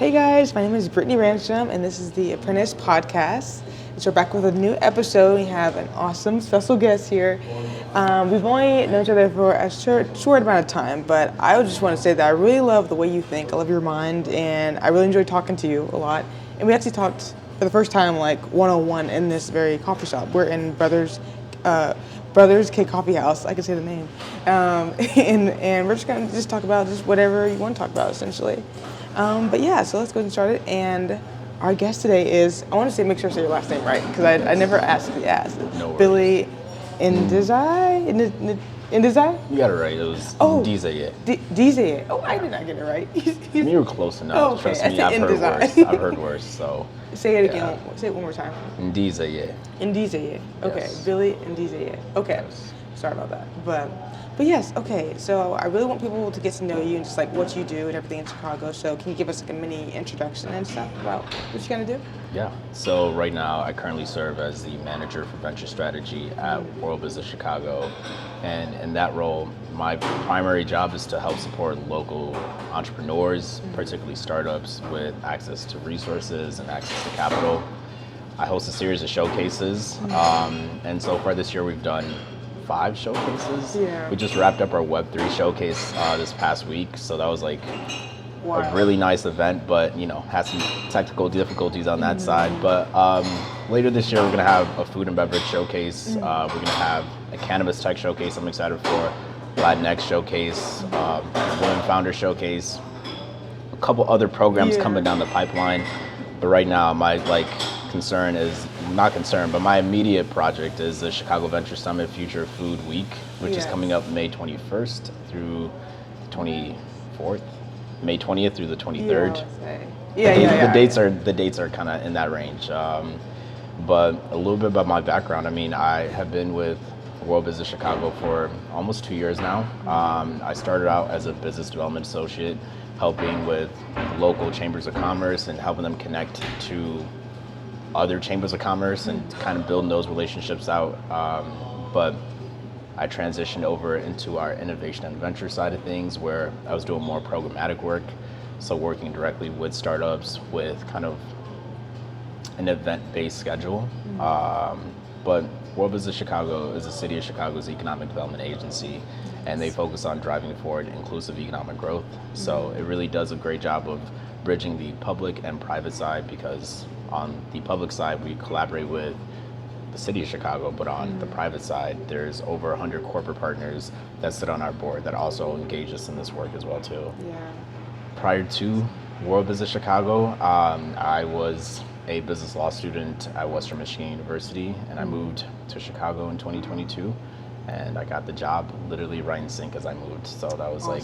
Hey guys, my name is Brittany Ransom, and this is the Apprentice podcast. And so we're back with a new episode. We have an awesome special guest here. We've only known each other for a short amount of time, but I just want to say that I really love the way you think. I love your mind, and I really enjoy talking to you a lot. And we actually talked for the first time, like one-on-one, in this very coffee shop. We're in Brothers K Coffee House. I can say the name, and we're just gonna talk about just whatever you want to talk about, essentially. But yeah, so let's go and start it. And our guest today is, I want to make sure I say your last name right, because I never asked. No worries. Billy Ndizeye? Ndizeye? You got it right. It was Ndizeye. Ndizeye. Oh, I did not get it right. You were close enough. Oh, okay. Trust me, I've heard worse. I've heard worse. So say it again. Say it one more time. Ndizeye. Ndizeye. Okay, Yes. Billy Ndizeye. Okay, Yes. Sorry about that. But yes, okay. So I really want people to get to know you and just like what you do and everything in Chicago. So can you give us like a mini introduction and stuff about what you're gonna do? Yeah. So right now, I currently serve as the manager for venture strategy at World Business Chicago, and in that role, my primary job is to help support local entrepreneurs, particularly startups, with access to resources and access to capital. I host a series of showcases, and so far this year we've done 5 showcases. Yeah. We just wrapped up our Web3 showcase this past week, so that was like Wow. a really nice event, but had some technical difficulties on that side. But later this year we're gonna have a food and beverage showcase. We're gonna have a cannabis tech showcase I'm excited for, Latinx showcase, women founder showcase, a couple other programs coming down the pipeline. But right now my concern is, not concern, but my immediate project is the Chicago Venture Summit Future Food Week, which is coming up May 21st through the 24th, May 20th through the 23rd. The dates are kind of in that range. But a little bit about my background. I mean, I have been with World Business Chicago for almost 2 years now. I started out as a business development associate, helping with local chambers of commerce and helping them connect to other chambers of commerce and kind of building those relationships out. But I transitioned over into our innovation and venture side of things, where I was doing more programmatic work, so working directly with startups with kind of an event-based schedule. But World Business Chicago is the City of Chicago's economic development agency, and they focus on driving forward inclusive economic growth. So it really does a great job of bridging the public and private side, because on the public side, we collaborate with the City of Chicago, but on the private side, there's over 100 corporate partners that sit on our board that also engage us in this work as well too. Yeah. Prior to World Business Chicago, I was a business law student at Western Michigan University, and I moved to Chicago in 2022, and I got the job literally right in sync as I moved. So that was like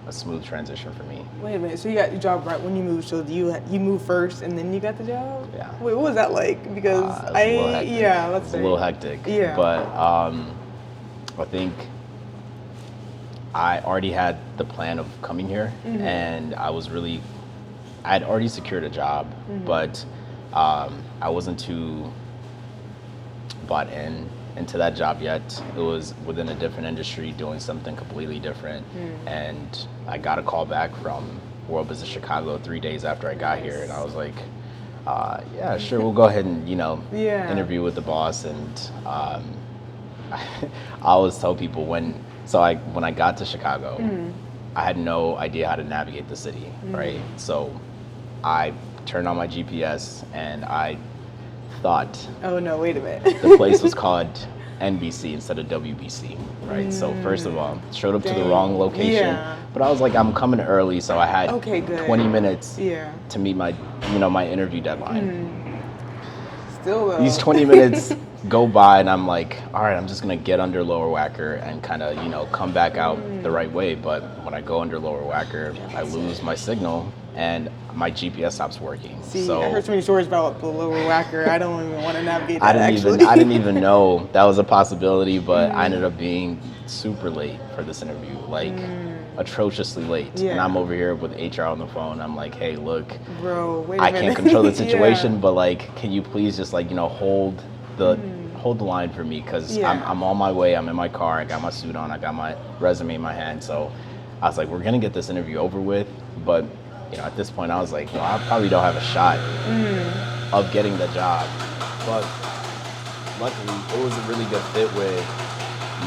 a smooth transition for me. Wait a minute. So you got your job right when you moved. So you moved first and then you got the job? Yeah. Wait, what was that like? Because it was a little hectic. Yeah. But I think I already had the plan of coming here, and I had already secured a job, but I wasn't too bought into that job yet. It was within a different industry doing something completely different. And I got a call back from World Business Chicago 3 days after I got here, and I was like, yeah, sure, we'll go ahead and interview with the boss. And I always tell people when I got to Chicago, I had no idea how to navigate the city, right? So I turned on my GPS and I thought, oh no, wait a minute. the place was called NBC instead of WBC, right? So first of all, showed up to the wrong location, but I was like, I'm coming early, so I had 20 minutes to meet my interview deadline. Still though. These 20 minutes go by, and I'm like, all right, I'm just gonna get under Lower Wacker and kind of come back out the right way. But when I go under Lower Wacker, I lose my signal and my GPS stops working. See, so I heard so many stories about the Lower Wacker. I don't even want to navigate I that. didn't even know that was a possibility, but I ended up being super late for this interview, like atrociously late. And I'm over here with HR on the phone. I'm like, hey, look, bro, wait a I minute. can't control the situation, but like, can you please just hold the line for me, because I'm on my way. I'm in my car. I got my suit on. I got my resume in my hand. So I was like, we're gonna get this interview over with, but at this point I was like, well, I probably don't have a shot of getting the job. But luckily, it was a really good fit with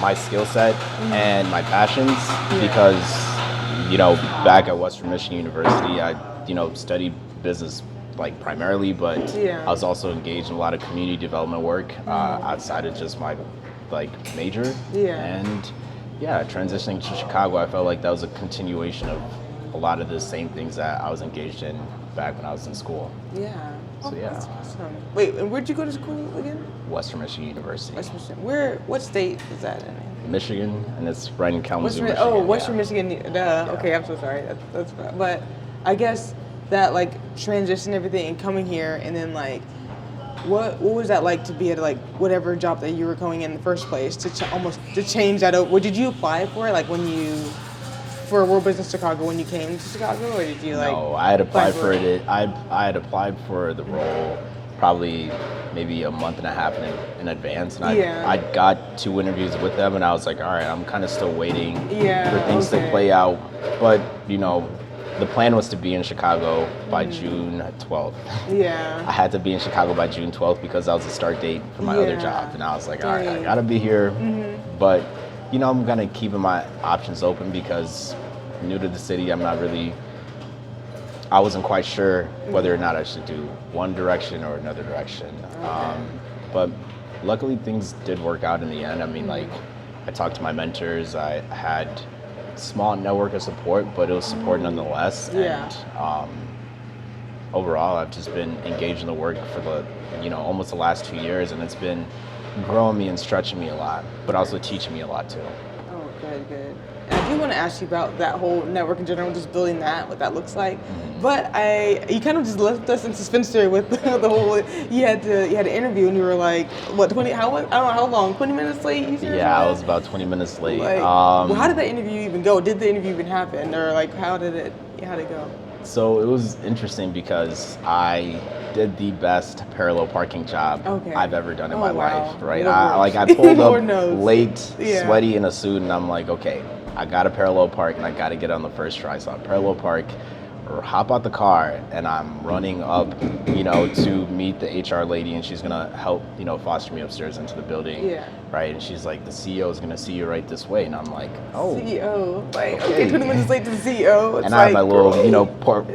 my skill set and my passions because, back at Western Michigan University, I, studied business like primarily, but I was also engaged in a lot of community development work outside of just my like major. And transitioning to Chicago, I felt like that was a continuation of a lot of the same things that I was engaged in back when I was in school. Yeah. So That's awesome. Wait, and where'd you go to school again? Western Michigan University. Western Michigan. What state is that in? Michigan, and it's right in Kalamazoo, Michigan. Oh, Western Michigan. Duh. Yeah. Okay, I'm so sorry. That's but I guess that like transition, everything, and coming here, and then like, what was that like to be at like whatever job that you were going in the first place to change that? What did you apply for it? Like for World Business Chicago when you came to Chicago, or did you like? No, I had applied for it. I had applied for the role probably maybe a month and a half in advance, and I got 2 interviews with them, and I was like, all right, I'm kind of still waiting for things to play out. But the plan was to be in Chicago by June 12th. Yeah. I had to be in Chicago by June 12th because that was the start date for my other job, and I was like, all right, I gotta be here. But I'm gonna keep my options open because new to the city, I wasn't quite sure whether or not I should do one direction or another direction. But luckily things did work out in the end. I mean, like, I talked to my mentors. I had a small network of support, but it was support nonetheless. And overall, I've just been engaged in the work for the, almost the last 2 years, and it's been growing me and stretching me a lot, but also teaching me a lot too. Oh, good. And I do want to ask you about that whole network in general, just building that, what that looks like. But you kind of just left us in suspense there with the whole. You had an interview and you were like, what, 20? I don't know how long. 20 minutes late. You said? Yeah, I was about 20 minutes late. Like, well, how did that interview even go? Did the interview even happen, or like how'd it go? So it was interesting because I did the best parallel parking job I've ever done in my life. Right? I pulled up late, sweaty in a suit, and I'm like, okay, I got to parallel park, and I got to get on the first try. So I parallel park, or hop out the car, and I'm running up, to meet the HR lady, and she's gonna help, foster me upstairs into the building. Right? And she's like, the CEO is gonna see you right this way, and I'm like, oh, CEO, like okay, 20 minutes late to the CEO. And I have my little,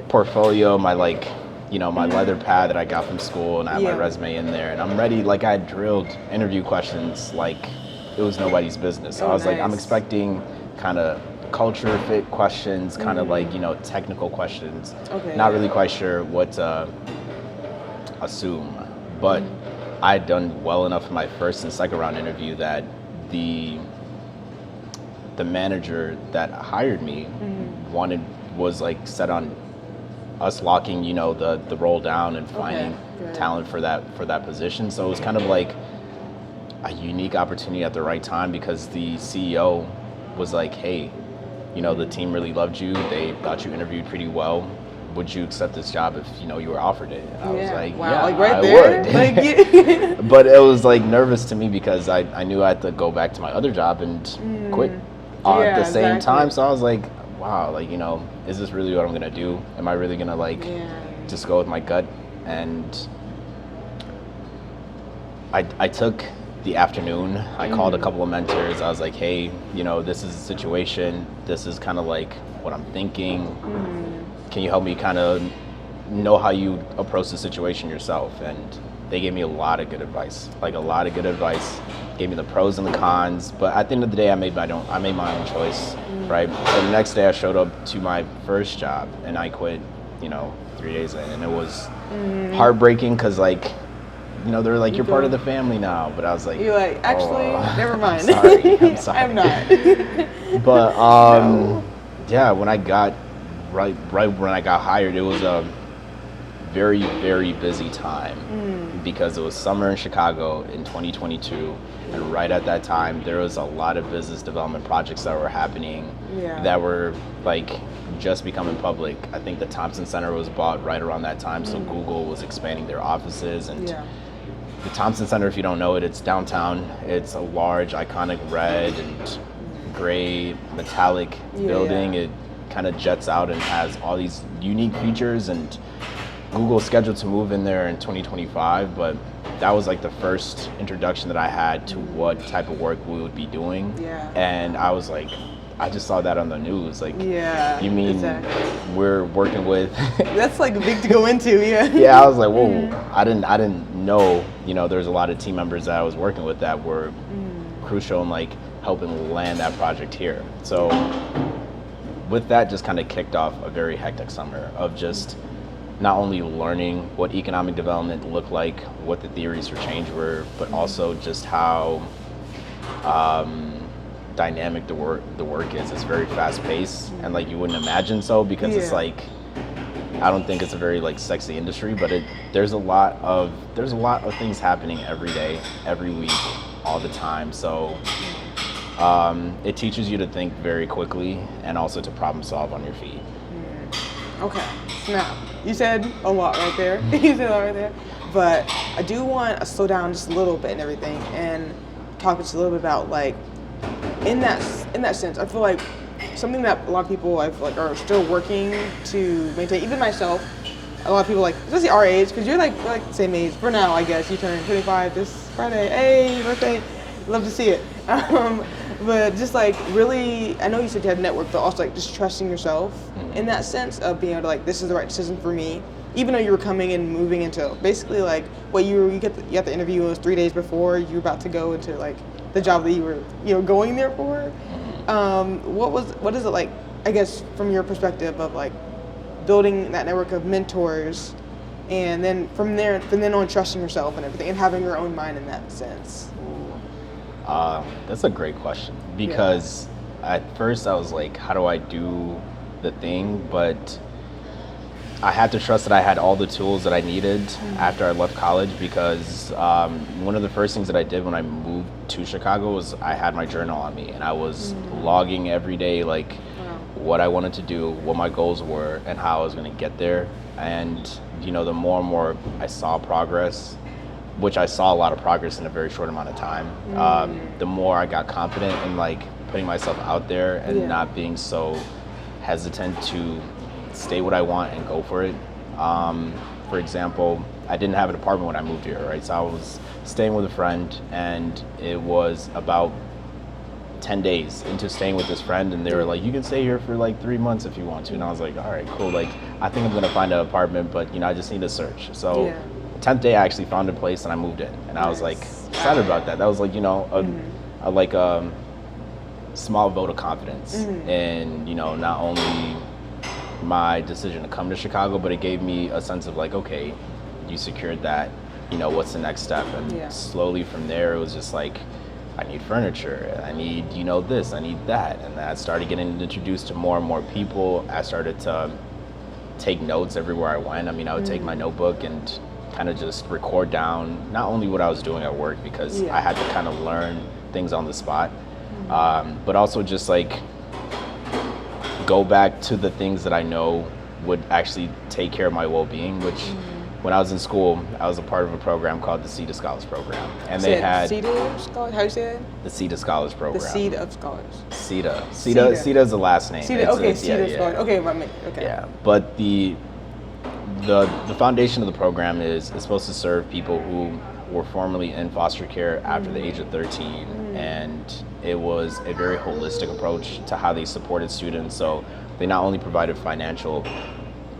portfolio, my my leather pad that I got from school, and I have my resume in there, and I'm ready. Like, I had drilled interview questions like it was nobody's business. So I was like, I'm expecting kind of culture fit questions, kind of like, technical questions. Not really quite sure what to assume. But I had done well enough in my first and second round interview that the manager that hired me was like set on us locking, the role down and finding talent for that position. So it was kind of like a unique opportunity at the right time because the CEO was like, hey, the team really loved you. They thought you interviewed pretty well. Would you accept this job if, you were offered it? And I was like, wow, yeah, like right I there? would. Like, But it was like nervous to me because I knew I had to go back to my other job and quit at the same time. So I was like, wow, like, is this really what I'm going to do? Am I really going to just go with my gut? And I took the afternoon. I called a couple of mentors. I was like, hey, this is the situation. This is kind of like what I'm thinking. Can you help me kind of know how you approach the situation yourself? And they gave me a lot of good advice, gave me the pros and the cons. But at the end of the day, I made my own choice, right? So the next day I showed up to my first job and I quit, 3 days in. And it was heartbreaking because like, they're like, you're part of the family now. But I was like, you're like, actually, never mind. I'm sorry. I'm not. But when I got right when I got hired, it was a very, very busy time because it was summer in Chicago in 2022. And right at that time, there was a lot of business development projects that were happening that were like just becoming public. I think the Thompson Center was bought right around that time. So Google was expanding their offices and the Thompson Center, if you don't know it, it's downtown. It's a large, iconic red and gray metallic building. kind of jets out and has all these unique features, and Google's scheduled to move in there in 2025, but that was like the first introduction that I had to what type of work we would be doing. Yeah. And I was like, I just saw that on the news. Like, Yeah. you mean exactly. we're working with? That's like big to go into, yeah. Yeah, I was like, whoa. I didn't know. There's a lot of team members that I was working with that were crucial in like helping land that project here. So with that, just kind of kicked off a very hectic summer of just not only learning what economic development looked like, what the theories for change were, but also just how dynamic the work is. It's very fast paced, and like you wouldn't imagine so, because it's like, I don't think it's a very like sexy industry, but there's a lot of things happening every day, every week, all the time. So it teaches you to think very quickly and also to problem solve on your feet. Okay, snap. You said a lot right there. But I do want to slow down just a little bit and everything, and talk just a little bit about like, in that sense, I feel like something that a lot of people I feel like are still working to maintain. Even myself, a lot of people like, especially our age, because we're like the same age for now. I guess you turn 25 this Friday. Hey, birthday! Love to see it. But just like really, I know you said you had a network, but also like just trusting yourself in that sense of being able to like, this is the right decision for me. Even though you were coming and moving into basically like what you got the interview was 3 days before you were about to go into like the job that you were going there for. What is it like, I guess, from your perspective of like building that network of mentors, and then from then on trusting yourself and everything and having your own mind in that sense? That's a great question, because at first I was like, how do I do the thing? But I had to trust that I had all the tools that I needed after I left college, because one of the first things that I did when I moved to Chicago was I had my journal on me, and I was logging every day like what I wanted to do, what my goals were, and how I was going to get there. And the more and more I saw progress, which I saw a lot of progress in a very short amount of time, the more I got confident in like putting myself out there and not being so hesitant to stay what I want and go for it. For example, I didn't have an apartment when I moved here, right? So I was staying with a friend, and it was about 10 days into staying with this friend, and they were like, you can stay here for like 3 months if you want to. And I was like, all right, cool. Like, I think I'm gonna find an apartment, but I just need to search. So 10th day, I actually found a place and I moved in, and I was like excited about that. That was like, a small vote of confidence in, not only my decision to come to Chicago, but it gave me a sense of like, okay, you secured that, what's the next step? And slowly from there, it was just like, I need furniture, I need, this, I need that. And then I started getting introduced to more and more people. I started to take notes everywhere I went. I would take my notebook and kind of just record down not only what I was doing at work, because I had to kind of learn things on the spot, but also just like go back to the things that I know would actually take care of my well-being, which when I was in school, I was a part of a program called the Seed of Scholars program. And they had... Seed of Scholars? How do you say it? The Seed of Scholars program. The Seed of Scholars. Sita is the last name. Seed of Scholars. Okay, okay. Yeah, but the foundation of the program is supposed to serve people who were formerly in foster care after the age of 13, and it was a very holistic approach to how they supported students. So they not only provided financial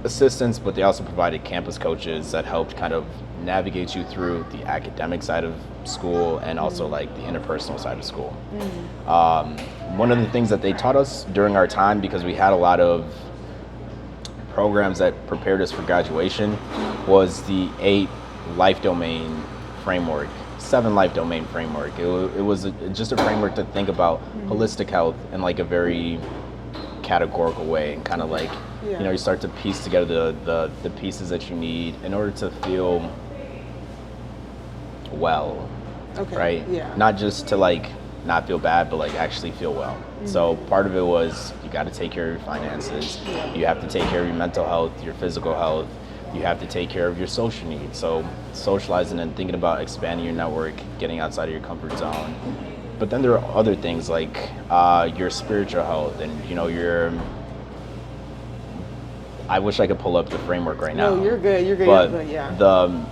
assistance, but they also provided campus coaches that helped kind of navigate you through the academic side of school and also like the interpersonal side of school. One of the things that they taught us during our time, because we had a lot of programs that prepared us for graduation, was the 8 life domain framework, 7 life domain framework. It was just a framework to think about holistic health in like a very categorical way, and kind of like, you start to piece together the pieces that you need in order to feel well, right? Yeah. Not just to like not feel bad, but like actually feel well. So part of it was, you got to take care of your finances. You have to take care of your mental health, your physical health. You have to take care of your social needs. So socializing and thinking about expanding your network, getting outside of your comfort zone. But then there are other things like your spiritual health and your I wish I could pull up the framework right now. No, you're good. You're good. But yeah.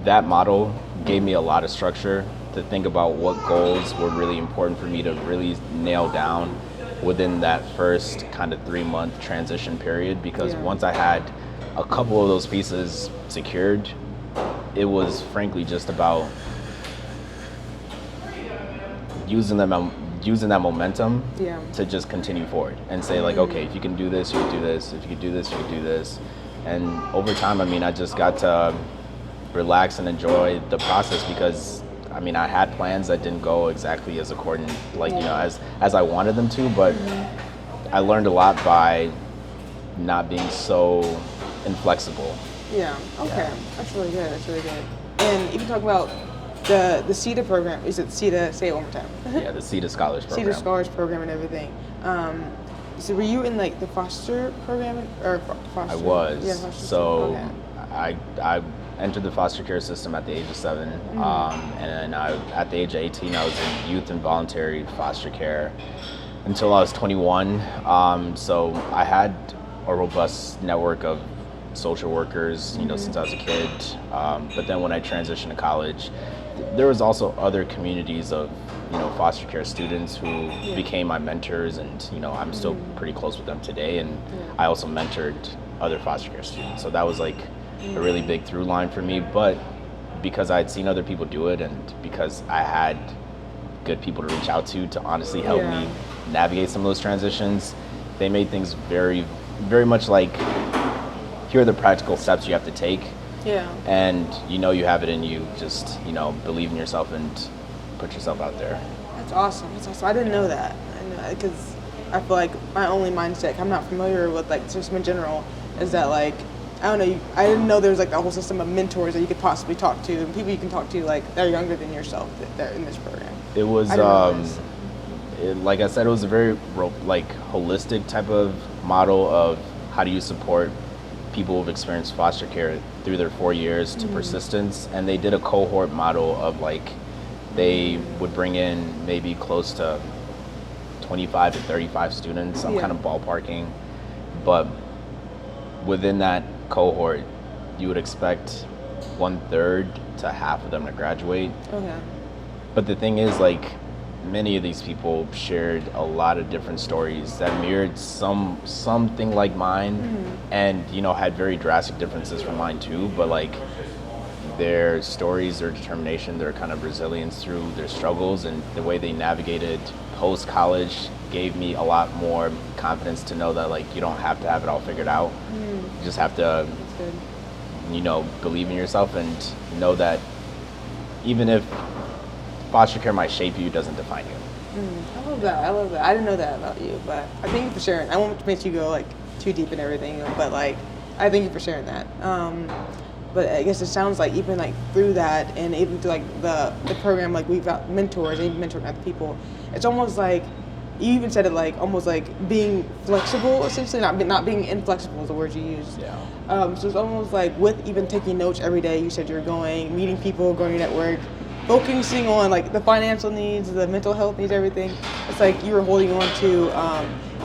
That model gave me a lot of structure to think about what goals were really important for me to really nail down within that first kind of 3-month transition period. Because once I had a couple of those pieces secured, it was frankly just about using that momentum to just continue forward and say like, okay, if you can do this, you can do this. If you can do this, you can do this. And over time, I mean, I just got to relax and enjoy the process, because I mean, I had plans that didn't go exactly as according, like, you know, as I wanted them to, but I learned a lot by not being so inflexible. Yeah. Okay. Yeah. That's really good. That's really good. And even talk about the CETA program. Is it CETA? Say it one more time. Yeah, the CETA Scholars Program. CETA Scholars Program and everything. So were you in like the foster program or foster? I was. Yeah, foster. So I entered the foster care system at the age of 7, and then at the age of 18, I was in youth and voluntary foster care until I was 21. So I had a robust network of social workers, you know, since I was a kid. But then when I transitioned to college, there was also other communities of, you know, foster care students who became my mentors, and, you know, I'm still pretty close with them today. And I also mentored other foster care students. So that was like a really big through line for me. But because I had seen other people do it, and because I had good people to reach out to honestly help me navigate some of those transitions, they made things very, very much like, here are the practical steps you have to take. Yeah. And you know you have it in you. Just, you know, believe in yourself and put yourself out there. That's awesome. That's awesome. I didn't know that. Because I feel like my only mindset, I'm not familiar with like system in general, is that like, I don't know, I didn't know there was like a whole system of mentors that you could possibly talk to, and people you can talk to like that are younger than yourself that are in this program. It was, like I said, it was a very like holistic type of model of how do you support people who've experienced foster care through their 4 years to persistence. And they did a cohort model of like, they would bring in maybe close to 25 to 35 students. I'm kind of ballparking, but within that cohort, you would expect 1/3 to half of them to graduate. Okay. But the thing is, like, many of these people shared a lot of different stories that mirrored something like mine, and, you know, had very drastic differences from mine too. But like, their stories, their determination, their kind of resilience through their struggles, and the way they navigated post-college gave me a lot more confidence to know that like, you don't have to have it all figured out. You just have to, you know, believe in yourself and know that even if foster care might shape you, doesn't define you. I love that. I love that. I didn't know that about you, but I thank you for sharing. I won't make you go like too deep in everything, but like, I thank you for sharing that. But I guess it sounds like even like through that, and even through like the program, like we've got mentors and even mentoring other people. It's almost like, you even said it like almost like being flexible, essentially, not being inflexible is the word you used. Yeah. So it's almost like with even taking notes every day. You said you're going, meeting people, growing your network, focusing on like the financial needs, the mental health needs, everything. It's like you were holding on to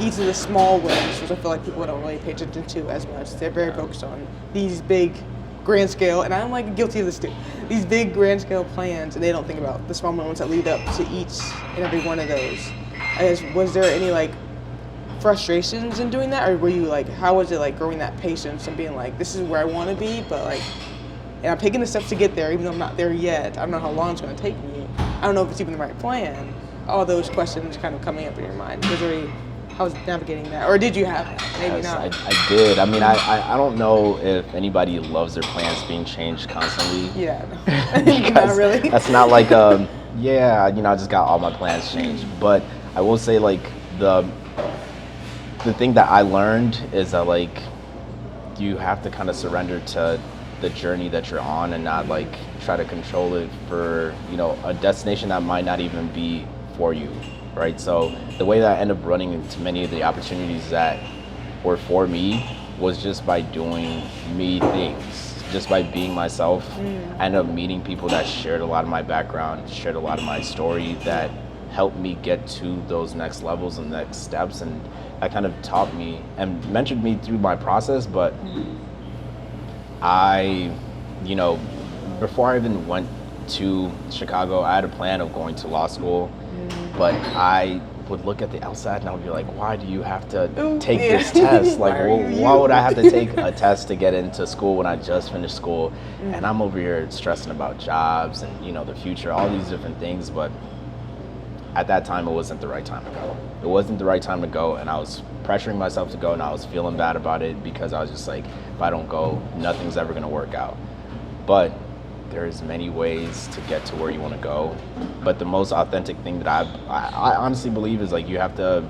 each of the small wins, which I feel like people don't really pay attention to as much. They're very focused on these big grand scale, and I'm like guilty of this too, these big grand scale plans, and they don't think about the small moments that lead up to each and every one of those. I guess, was there any like frustrations in doing that, or were you like, how was it like growing that patience and being like, this is where I want to be, but like, and I'm taking the steps to get there even though I'm not there yet. I don't know how long it's going to take me. I don't know if it's even the right plan. All those questions kind of coming up in your mind. How was navigating that? Or did you have that? Maybe not. I did. I mean, I don't know if anybody loves their plans being changed constantly. Yeah, no. Not really. That's not like, yeah, you know, I just got all my plans changed. But I will say, like, the thing that I learned is that, like, you have to kind of surrender to the journey that you're on and not, like, try to control it for, you know, a destination that might not even be for you. Right, so the way that I ended up running into many of the opportunities that were for me was just by doing me things, just by being myself. I ended up meeting people that shared a lot of my background, shared a lot of my story, that helped me get to those next levels and next steps, and that kind of taught me and mentored me through my process. But I, you know, before I even went to Chicago, I had a plan of going to law school, but I would look at the outside and I would be like, why do you have to take this test? Like, why would I have to take a test to get into school when I just finished school? And I'm over here stressing about jobs and, you know, the future, all these different things. But at that time, it wasn't the right time to go. It wasn't the right time to go, and I was pressuring myself to go, and I was feeling bad about it because I was just like, if I don't go, nothing's ever gonna work out. But there's many ways to get to where you want to go, but the most authentic thing that I honestly believe is like you have to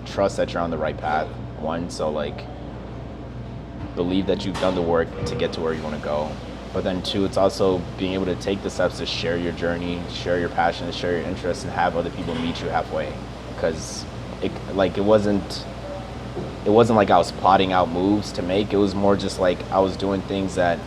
trust that you're on the right path. One, so like believe that you've done the work to get to where you want to go. But then two, it's also being able to take the steps to share your journey, share your passion, share your interests, and have other people meet you halfway. Because it wasn't like I was plotting out moves to make. It was more just like I was doing things that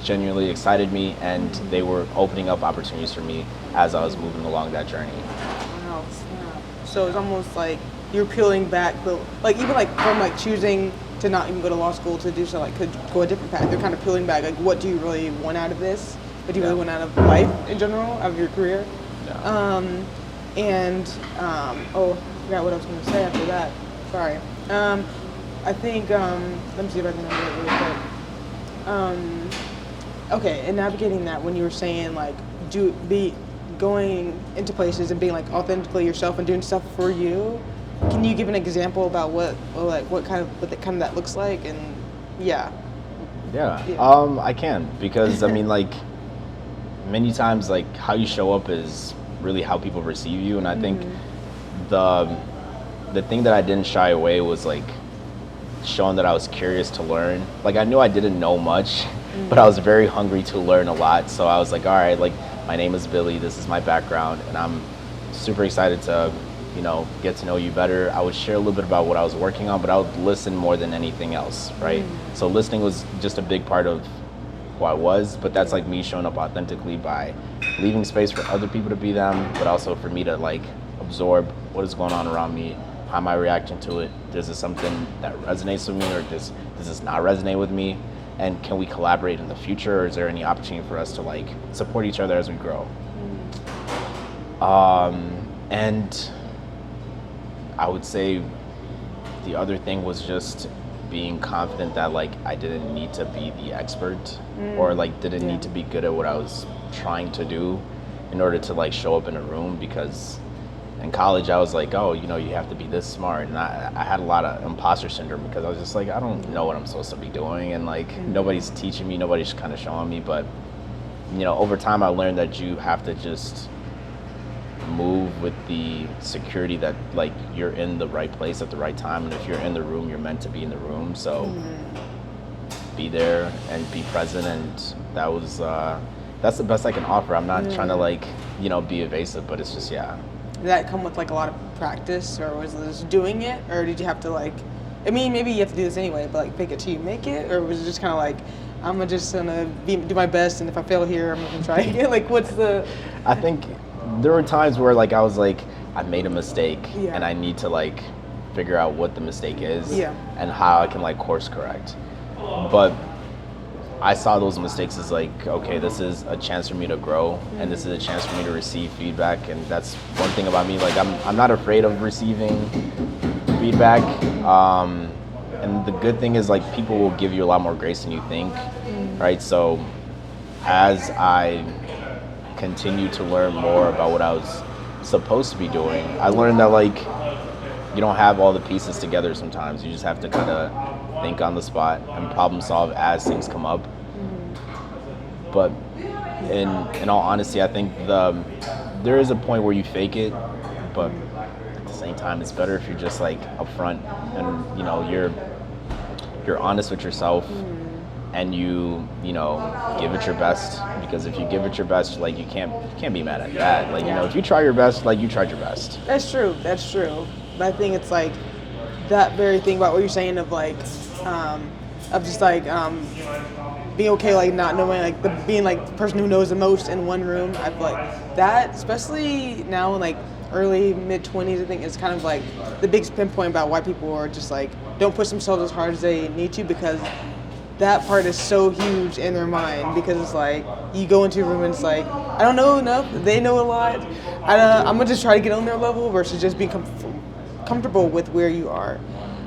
genuinely excited me, and they were opening up opportunities for me as I was moving along that journey. Wow, snap. So it's almost like you're peeling back the, like even like from like choosing to not even go to law school to do so like could go a different path. They're kind of peeling back like what do you really want out of this? What do you really want out of life in general, out of your career? Yeah. Oh, I forgot what I was going to say after that. Sorry. I think let me see if I can remember it really quick. Okay, and navigating that when you were saying like going into places and being like authentically yourself and doing stuff for you, can you give an example about what kind of that looks like? And yeah. I can, because I mean, like many times like how you show up is really how people receive you, and I think the thing that I didn't shy away was like showing that I was curious to learn. Like I knew I didn't know much, but I was very hungry to learn a lot. So I was like, all right, like my name is Billy, this is my background, and I'm super excited to, you know, get to know you better. I would share a little bit about what I was working on, but I would listen more than anything else, right? So listening was just a big part of who I was, but that's like me showing up authentically by leaving space for other people to be them, but also for me to like absorb what is going on around me. How am I reacting to it? Is this something that resonates with me, or does this not resonate with me? And can we collaborate in the future, or is there any opportunity for us to like support each other as we grow? And I would say the other thing was just being confident that like I didn't need to be the expert, or like didn't need to be good at what I was trying to do in order to like show up in a room. Because in college I was like, oh, you know, you have to be this smart, and I had a lot of imposter syndrome because I was just like, I don't know what I'm supposed to be doing, and like nobody's teaching me, nobody's kind of showing me. But you know, over time I learned that you have to just move with the security that like you're in the right place at the right time, and if you're in the room, you're meant to be in the room. So be there and be present, and that's the best I can offer. I'm not trying to like, you know, be evasive, but it's just Did that come with like a lot of practice, or was it just doing it, or did you have to like, I mean, maybe you have to do this anyway, but like fake it till you make it, or was it just kind of like, I'm just gonna do my best, and if I fail here, I'm gonna try again? Like, what's the? I think there were times where like I was like, I made a mistake, and I need to like figure out what the mistake is, and how I can like course correct. But I saw those mistakes as like, okay, this is a chance for me to grow, and this is a chance for me to receive feedback. And that's one thing about me, like I'm not afraid of receiving feedback. And the good thing is like people will give you a lot more grace than you think, right? So as I continue to learn more about what I was supposed to be doing, I learned that like you don't have all the pieces together sometimes. You just have to kind of think on the spot and problem solve as things come up. But in all honesty, I think there is a point where you fake it, but at the same time, it's better if you're just like upfront and you know you're honest with yourself, and you know give it your best. Because if you give it your best, like you can't be mad at that. Like you know, if you try your best, like you tried your best. That's true. But I think it's like that very thing about what you're saying of like of just like being okay, like not knowing, like being like the person who knows the most in one room. I feel like that, especially now in like early mid-20s, I think is kind of like the biggest pinpoint about why people are just like don't push themselves as hard as they need to, because that part is so huge in their mind, because it's like you go into a room and it's like I don't know enough, they know a lot, I'm gonna just try to get on their level versus just being comfortable with where you are.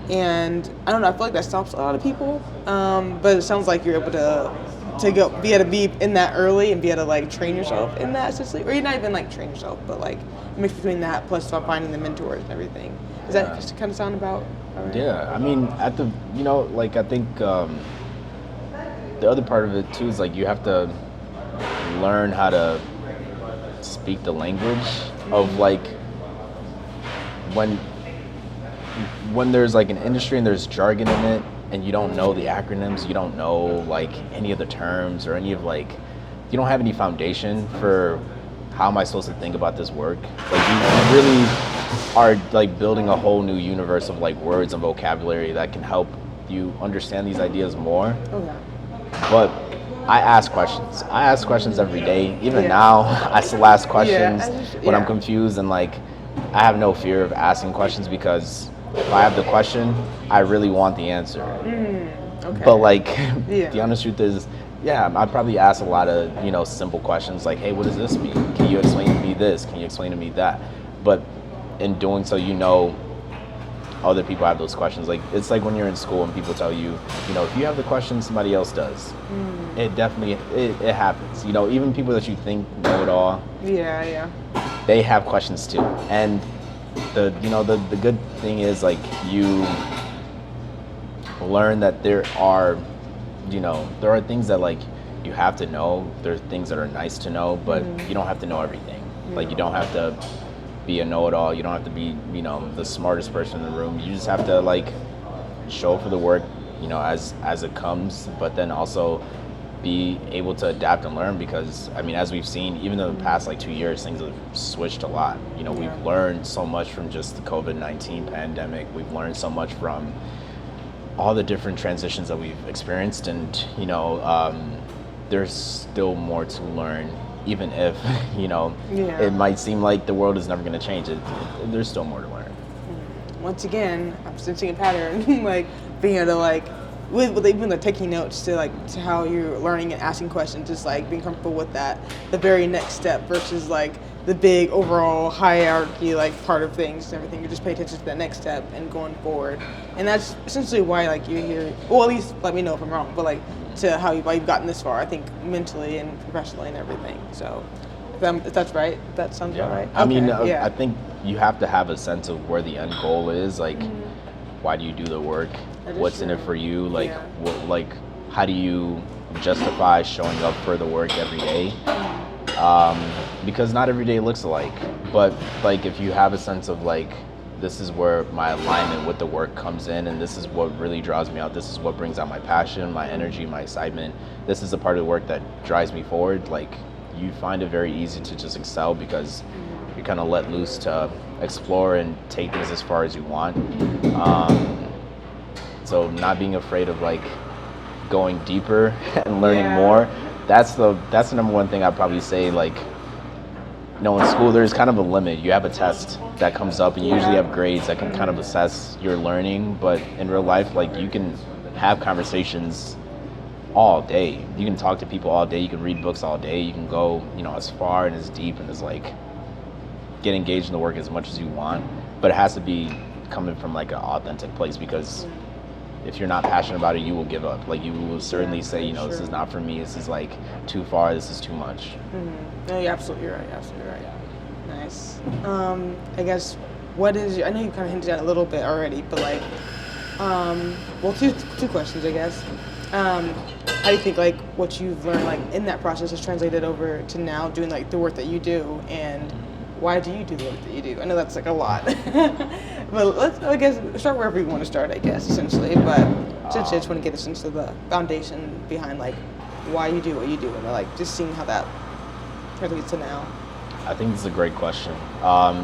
And I don't know, I feel like that stops a lot of people, but it sounds like you're able to be able to be in that early and be able to like train yourself in that, essentially, or you're not even like train yourself, but like mix between that plus finding the mentors and everything. Does that just kind of sound about right? Yeah, I mean, at the, like I think the other part of it too is like you have to learn how to speak the language of like when there's like an industry and there's jargon in it and you don't know the acronyms, you don't know like any of the terms or any of like, you don't have any foundation for how am I supposed to think about this work. Like you really are like building a whole new universe of like words and vocabulary that can help you understand these ideas more. Okay. But I ask questions. I ask questions every day. Even now, I still ask questions when I'm confused, and like I have no fear of asking questions because if I have the question, I really want the answer. Okay. But like the honest truth is, I probably ask a lot of simple questions like, hey, what does this mean? Can you explain to me this? Can you explain to me that? But in doing so, other people have those questions. Like it's like when you're in school and people tell you, if you have the question, somebody else does. It definitely it happens. Even people that you think know it all. Yeah. They have questions too. And the good thing is like you learn that there are things that like you have to know. There are things that are nice to know, but you don't have to know everything. Like you don't have to be a know-it-all. You don't have to be, the smartest person in the room. You just have to like show up for the work, as it comes, but then also be able to adapt and learn, because I mean, as we've seen, even in the past like 2 years, things have switched a lot. We've learned so much from just the COVID-19 pandemic. We've learned so much from all the different transitions that we've experienced, and there's still more to learn. Even if, it might seem like the world is never going to change, there's still more to learn. Once again, I'm sensing a pattern, like being able to like, with even the taking notes to how you're learning and asking questions, just like being comfortable with that, the very next step versus like the big overall hierarchy like part of things and everything. You just pay attention to that next step and going forward. And that's essentially why like you're here, well, at least let me know if I'm wrong, but like to why you've gotten this far, I think mentally and professionally and everything. So if that's right, that sounds about right. I mean, I think you have to have a sense of where the end goal is. Like, why do you do the work? What's in it for you? Like, how do you justify showing up for the work every day? Because not every day looks alike. But like, if you have a sense of like, this is where my alignment with the work comes in, and this is what really draws me out. This is what brings out my passion, my energy, my excitement. This is the part of the work that drives me forward. Like, you find it very easy to just excel because you're kind of let loose to explore and take things as far as you want. So not being afraid of like going deeper and learning more. That's the number one thing I'd probably say. Like, in school there's kind of a limit. You have a test that comes up and you usually have grades that can kind of assess your learning, but in real life, like, you can have conversations all day. You can talk to people all day. You can read books all day. You can go, as far and as deep and as like get engaged in the work as much as you want, but it has to be coming from like an authentic place, because if you're not passionate about it, you will give up. Like, you will certainly say, this is not for me. This is like too far. This is too much. No, you're absolutely right. Absolutely right. Nice. I guess, what is I know you kind of hinted at it a little bit already, but like, well, two questions, I guess. How do you think like what you've learned like in that process is translated over to now doing like the work that you do, and why do you do the work that you do? I know that's like a lot, but let's, I guess, start wherever you want to start, I guess, essentially. But essentially, I just want to get a sense of the foundation behind like why you do what you do, and like just seeing how that translates to now. I think this is a great question.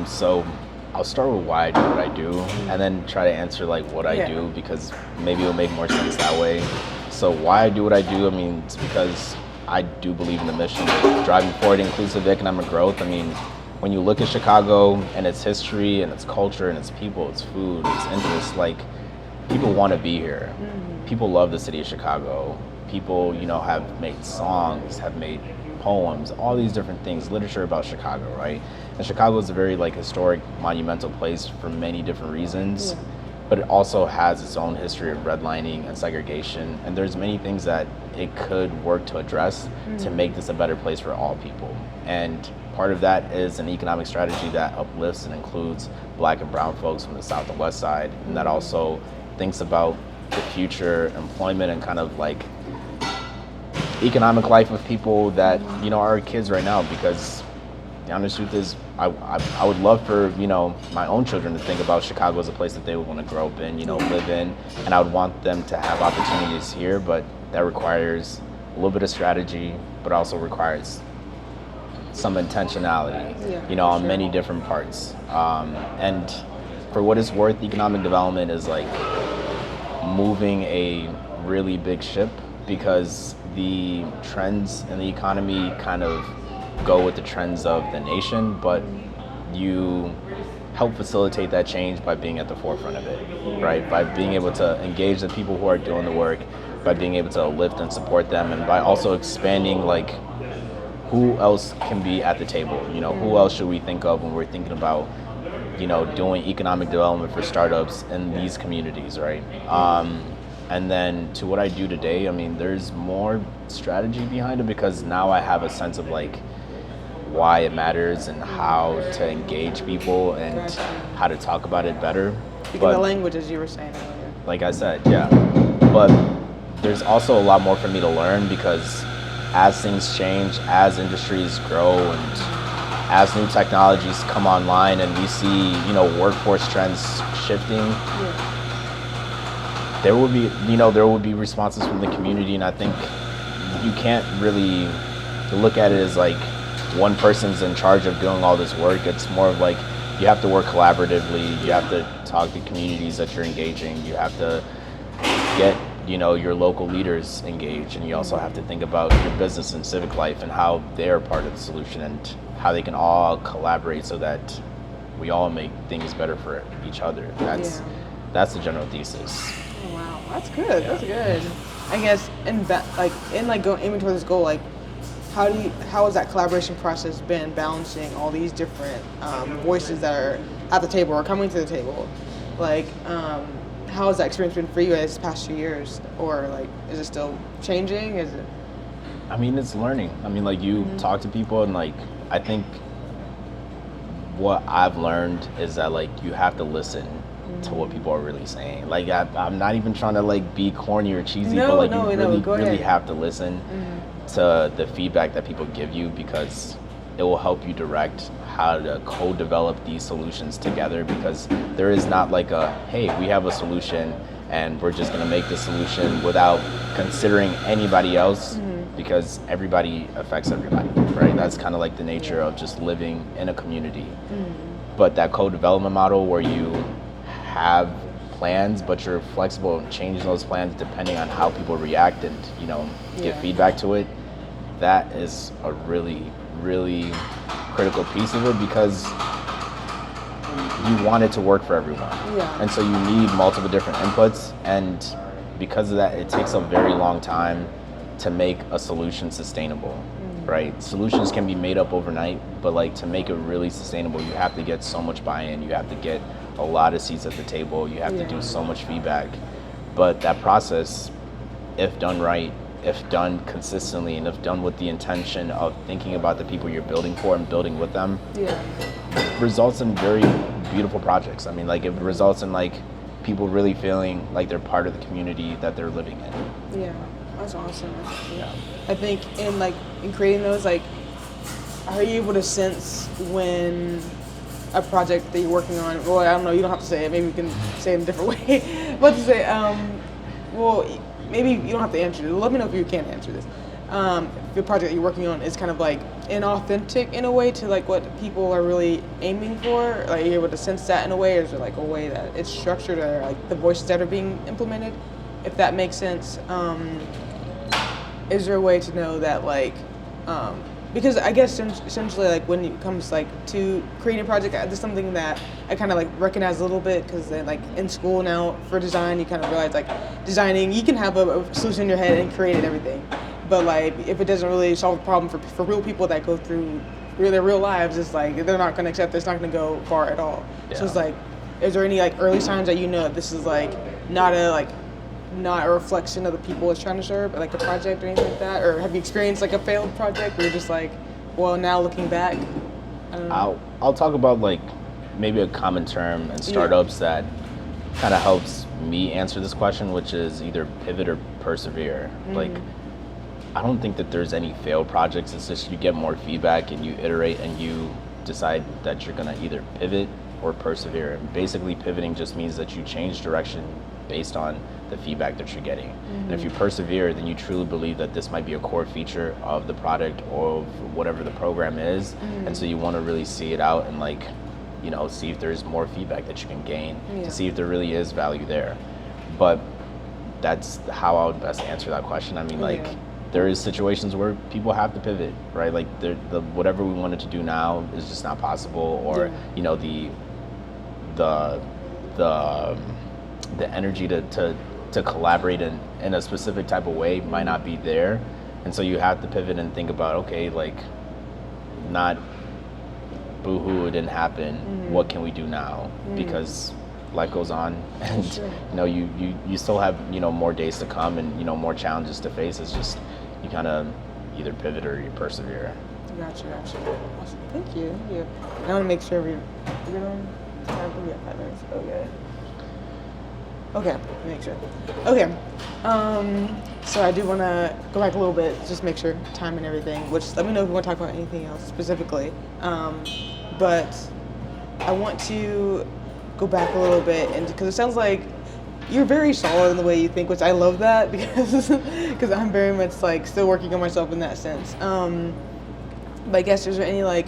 So I'll start with why I do what I do, and then try to answer like what I do, because maybe it'll make more sense that way. So why I do what I do, I mean, it's because I do believe in the mission of driving forward inclusive economic growth. I mean, when you look at Chicago and its history and its culture and its people, its food, its interests, like, people want to be here. People love the city of Chicago. People, you know, have made songs, have made poems, all these different things, literature about Chicago, right? And Chicago is a very like historic, monumental place for many different reasons, but it also has its own history of redlining and segregation. And there's many things that it could work to address to make this a better place for all people. And part of that is an economic strategy that uplifts and includes Black and brown folks from the South and West Side, and that also thinks about the future employment and kind of like economic life of people that, you know, are kids right now. Because the honest truth is, I would love for, you know, my own children to think about Chicago as a place that they would want to grow up in, you know, live in, and I would want them to have opportunities here, but that requires a little bit of strategy, but also requires some intentionality, you know, on many different parts. And for what it's worth, economic development is like moving a really big ship, because the trends in the economy kind of go with the trends of the nation, but you help facilitate that change by being at the forefront of it, right? By being able to engage the people who are doing the work, by being able to lift and support them, and by also expanding like who else can be at the table, you know, who else should we think of when we're thinking about, you know, doing economic development for startups in these communities, right? And then to what I do today, I mean, there's more strategy behind it, because now I have a sense of like why it matters and how to engage people and how to talk about it better. Speaking the language, as you were saying earlier. Like I said, yeah. But there's also a lot more for me to learn, because as things change, as industries grow, and as new technologies come online and we see, you know, workforce trends shifting, there will be responses from the community. And I think you can't really look at it as like one person's in charge of doing all this work. It's more of like you have to work collaboratively. You have to talk to communities that you're engaging. You have to get, you know, your local leaders engaged, and you also have to think about your business and civic life and how they're part of the solution and how they can all collaborate so that we all make things better for each other. That's the general thesis. Oh, wow, that's good. Yeah. That's good. I guess in going aiming towards this goal, like how has that collaboration process been, balancing all these different voices that are at the table or coming to the table? Like, how has that experience been for you guys this past few years? Or like, is it still changing? Is it? I mean, it's learning. I mean, like you talk to people, and like I think what I've learned is that like you have to listen to what people are really saying. Like I'm not even trying to like be corny or cheesy, but like you really have to listen to the feedback that people give you, because it will help you direct how to co-develop these solutions together. Because there is not like a, hey, we have a solution and we're just going to make the solution without considering anybody else, because everybody affects everybody, right? That's kind of like the nature of just living in a community. But that co-development model where you have plans, but you're flexible and changing those plans depending on how people react and, you know, give feedback to it, that is a really, really critical piece of it, because you want it to work for everyone. And so you need multiple different inputs, and because of that, it takes a very long time to make a solution sustainable, right? Solutions can be made up overnight, but like to make it really sustainable, you have to get so much buy-in, you have to get a lot of seats at the table, you have to do so much feedback. But that process, if done right, if done consistently, and if done with the intention of thinking about the people you're building for and building with them, results in very beautiful projects. I mean, like it results in like people really feeling like they're part of the community that they're living in. Yeah, that's awesome. I think in creating those, like, are you able to sense when a project that you're working on, well, I don't know, you don't have to say it, maybe you can say it in a different way, but to say, well, maybe you don't have to answer it. Let me know if you can answer this. If the project that you're working on is kind of like inauthentic in a way to like what people are really aiming for, like you're able to sense that in a way, or is it like a way that it's structured, or like the voices that are being implemented, if that makes sense? is there a way to know that like, because I guess essentially like when it comes like to creating a project, that's something that I kind of like recognize a little bit, because then like in school now for design, you kind of realize like designing, you can have a solution in your head and create it and everything, but like if it doesn't really solve a problem for real people that go through their real lives, it's like they're not going to accept it. It's not going to go far at all. Yeah. So it's like, is there any like early signs that you know this is like not a reflection of the people it's trying to serve, like a project or anything like that? Or have you experienced like a failed project where you're just like, well, now looking back, I don't know. I'll talk about like maybe a common term in startups that kind of helps me answer this question, which is either pivot or persevere. Like, I don't think that there's any failed projects. It's just you get more feedback and you iterate and you decide that you're gonna either pivot or persevere. And basically pivoting just means that you change direction based on the feedback that you're getting. And if you persevere, then you truly believe that this might be a core feature of the product or of whatever the program is. And so you want to really see it out and like, you know, see if there's more feedback that you can gain to see if there really is value there. But that's how I would best answer that question. I mean, like, there is situations where people have to pivot, right? Like the whatever we wanted to do now is just not possible, or you know, the energy to collaborate in a specific type of way might not be there, and so you have to pivot and think about, okay, like, not boo-hoo, it didn't happen. What can we do now? Because life goes on, and you know, you still have, you know, more days to come and, you know, more challenges to face. It's just you kind of either pivot or you persevere. Gotcha. Awesome. Thank you. I want to make sure we're on time. We have 5 minutes. Okay, make sure. Okay, so I do want to go back a little bit, just make sure time and everything, which let me know if you want to talk about anything else specifically. But I want to go back a little bit, and because it sounds like you're very solid in the way you think, which I love that, because I'm very much like still working on myself in that sense. But I guess, is there any like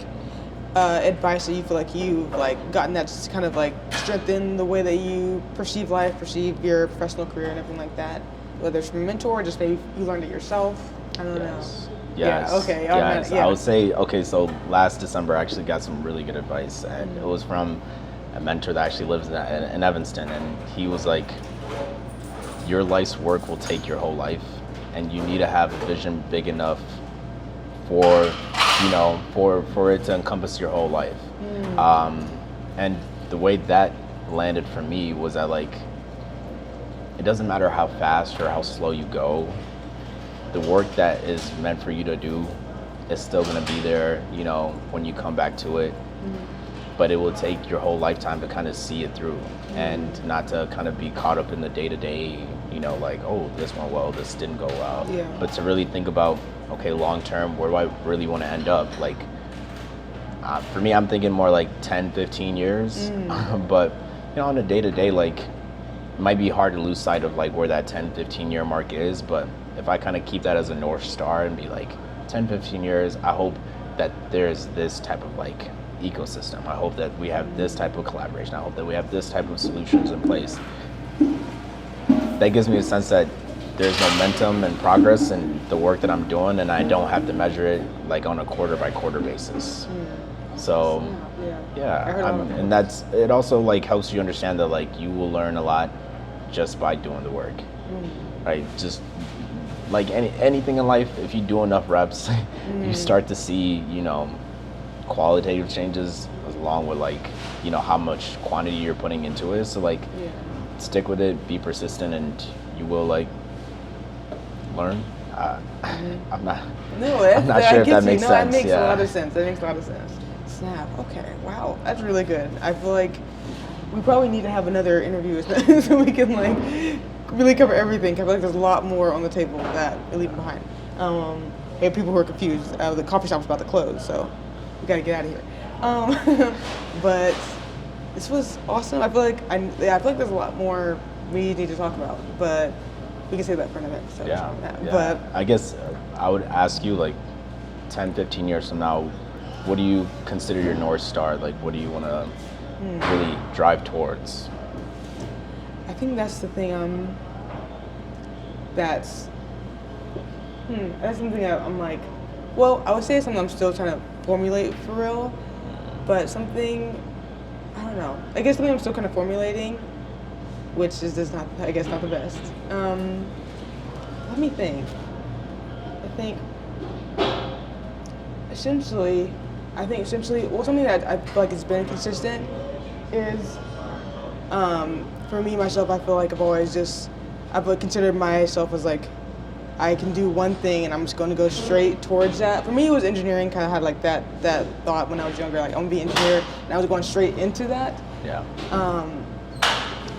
advice that you feel like you've like gotten that just kind of like strengthen the way that you perceive life, perceive your professional career and everything like that, whether it's from a mentor or just maybe you learned it yourself? I don't know. Yes. Yeah, okay. Yes. I would say, okay, so last December I actually got some really good advice, and it was from a mentor that actually lives in Evanston, and he was like, your life's work will take your whole life, and you need to have a vision big enough for, you know, for it to encompass your whole life. And the way that landed for me was that, like, it doesn't matter how fast or how slow you go, the work that is meant for you to do is still going to be there, you know, when you come back to it. But it will take your whole lifetime to kind of see it through, and not to kind of be caught up in the day-to-day, you know, like, oh, this went well, this didn't go well. But to really think about, okay, long term, where do I really want to end up? Like, for me, I'm thinking more like 10, 15 years. But, you know, on a day-to-day, like, it might be hard to lose sight of like where that 10, 15 year mark is. But if I kind of keep that as a North Star and be like, 10, 15 years, I hope that there's this type of like ecosystem. I hope that we have this type of collaboration. I hope that we have this type of solutions in place. That gives me a sense that there's momentum and progress in the work that I'm doing, and I don't have to measure it like on a quarter by quarter basis. So and that's, it also like helps you understand that like you will learn a lot just by doing the work, right? Just like anything in life, if you do enough reps, you start to see, you know, qualitative changes along with like, you know, how much quantity you're putting into it. So like, stick with it, be persistent, and you will like learn. I'm not sure if that makes sense. That makes a lot of sense. That makes a lot of sense. Snap. Okay. Wow. That's really good. I feel like we probably need to have another interview so we can like really cover everything. I feel like there's a lot more on the table that we're leaving behind. Hey, people who are confused. The coffee shop's about to close, so we gotta get out of here. But this was awesome. I feel like there's a lot more we need to talk about, but we can save that for another episode. But I guess I would ask you, like, 10, 15 years from now, what do you consider your North Star? Like, what do you want to really drive towards? I think that's the thing. That's That's something I'm like, well, I would say it's something I'm still trying to formulate for real, but something, I don't know. I guess something I'm still kind of formulating, which is just not, I guess, not the best. Let me think. I think essentially, well, something that I feel like has been consistent is, for me, myself, I feel like I've like considered myself as like, I can do one thing and I'm just going to go straight towards that. For me, it was engineering. Kind of had like that thought when I was younger, like I'm gonna be an engineer, and I was going straight into that. Yeah.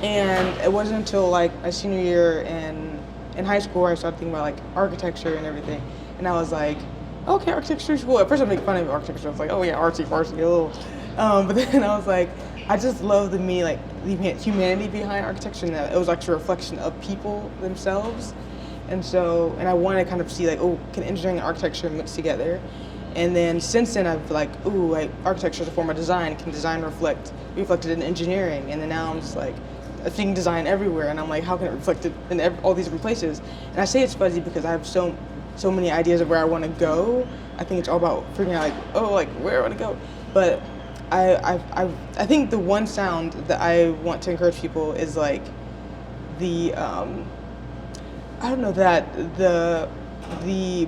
And it wasn't until like my senior year in high school where I started thinking about like architecture and everything, and I was like, okay, architecture is cool. At first, I made fun of architecture. I was like, oh yeah, artsy, oh. But then I was like, I just love the humanity behind architecture, and that it was actually a reflection of people themselves. And I want to kind of see like, oh, can engineering and architecture mix together? And then since then, I've like, ooh, like architecture is a form of design. Can design be reflected in engineering? And then now I'm just like, seeing design everywhere, and I'm like, how can it reflect it in all these different places? And I say it's fuzzy because I have so many ideas of where I want to go. I think it's all about figuring out like, oh, like where I want to go. But I think the one sound that I want to encourage people is like the I don't know, that the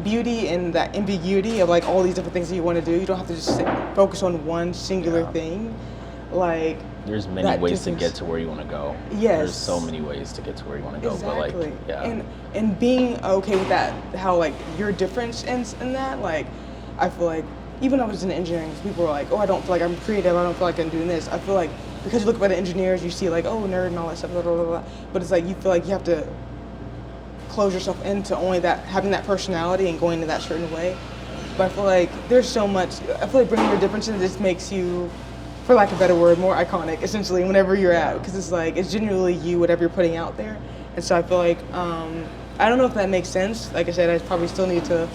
beauty and that ambiguity of like all these different things that you want to do. You don't have to just focus on one singular thing. Like there's many ways to get to where you want to go. Yes. There's so many ways to get to where you want to go. Exactly. But like, yeah. And being okay with that, how like your difference in that, like I feel like even though I was in engineering, people were like, oh, I don't feel like I'm creative, I don't feel like I'm doing this. I feel like because you look at the engineers, you see like, oh, nerd and all that stuff, blah, blah, blah, blah. But it's like you feel like you have to close yourself into only that, having that personality and going to that certain way. But I feel like there's so much, I feel like bringing your differences just makes you, for lack of a better word, more iconic, essentially, whenever you're at, because it's like, it's genuinely you, whatever you're putting out there. And so I feel like, I don't know if that makes sense. Like I said, I probably still need to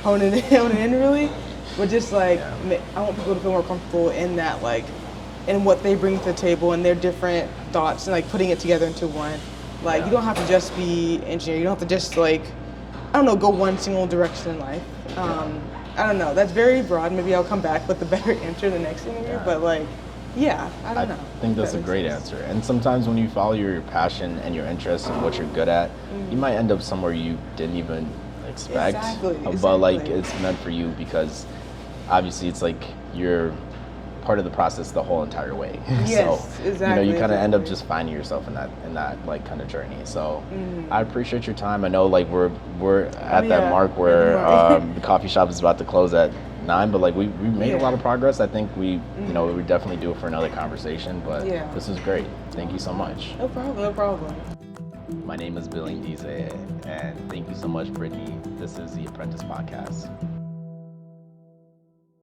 hone it in really, but just like, I want people to feel more comfortable in that, like, in what they bring to the table and their different thoughts and like putting it together into one. Like, you don't have to just be engineer. You don't have to just like, I don't know, go one single direction in life. I don't know. That's very broad. Maybe I'll come back with a better answer the next interview. But like, yeah, I don't know. I think that's a great answer. And sometimes when you follow your passion and your interest and what you're good at, you might end up somewhere you didn't even expect. Exactly. But like, it's meant for you because obviously it's like you're part of the process the whole entire way. Yes, so, exactly. you kind of end up just finding yourself in that like kind of journey. So I appreciate your time. I know like we're at that mark where the coffee shop is about to close at 9, but like we made a lot of progress. I think we we definitely do it for another conversation, but this is great. Thank you so much. No problem. My name is Billy Ndizeye, and thank you so much, Brittany. This is the Apprentice podcast.